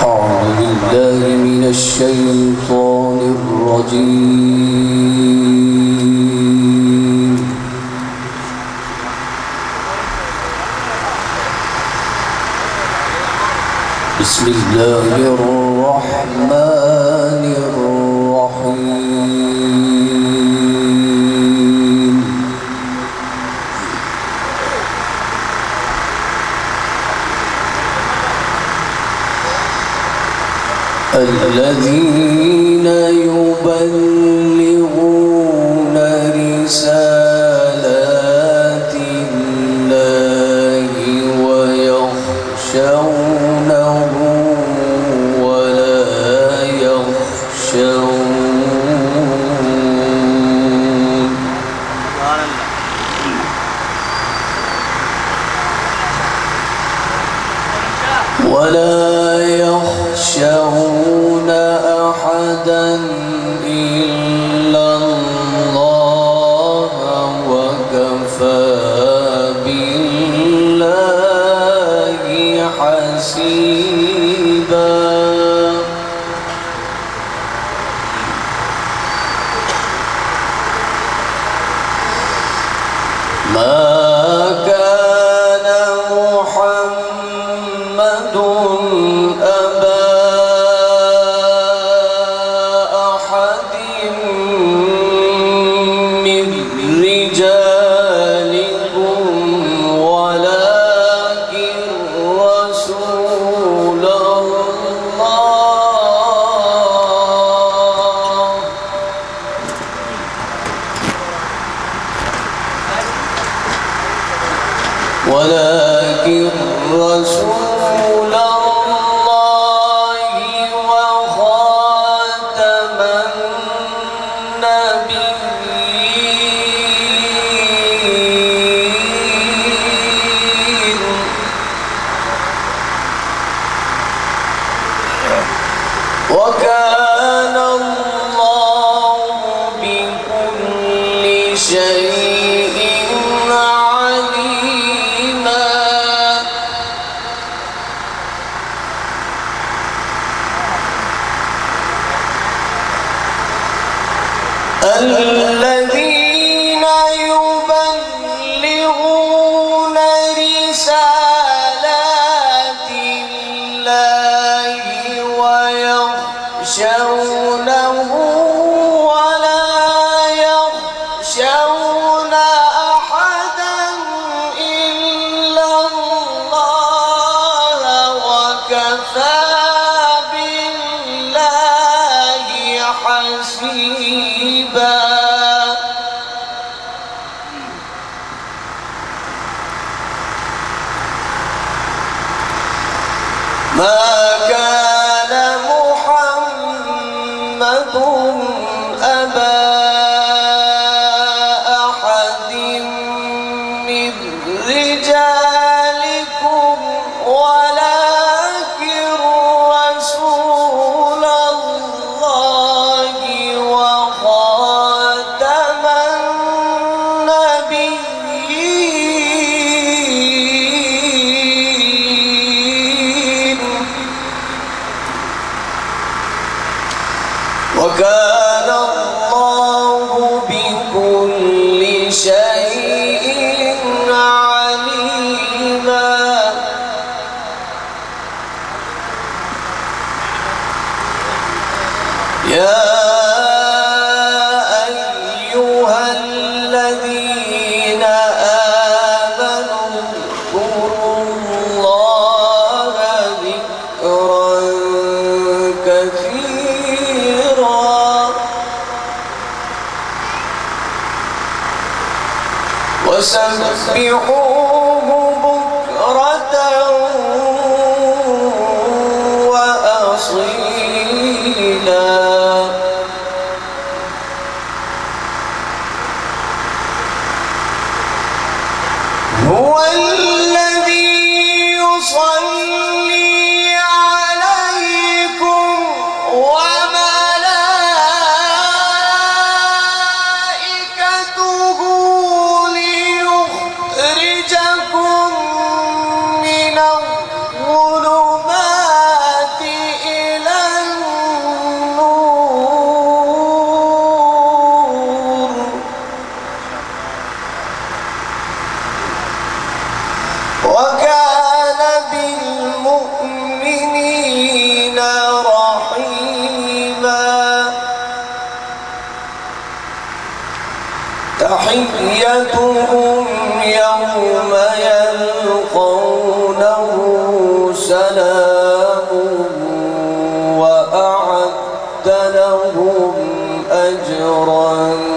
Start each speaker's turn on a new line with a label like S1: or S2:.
S1: أعوذ بالله من الشيطان الرجيم. بسم الله الرحمن الرحيم. الذين يبلغون رسالات الله ويخشونه ولا يخشون أحدا إلا الله وكفى بالله حسيبا. ما كان محمد أبا أحد من رجالكم ولكن رسول الله وخاتم النبيين. وكان الله بكل شيء عليما. الذين يبلغون رسالات الله ويخشونه ولا يخشون أحدا إلا الله وكفى بالله حسيبا. ما كان محمد أبا أحد من رجالكم ولكن رسول الله وخاتم النبيين. وكان الله بكل شيء عليما. يا أيها الذين آمنوا اذكروا الله ذكرا كثيرا وسبحوه بكرة وأصيلا. هو الذي يصلي عليكم وملائكته ليخرجكم وتحيتهم يوم يلقونه سلام وأعد لهم أجرا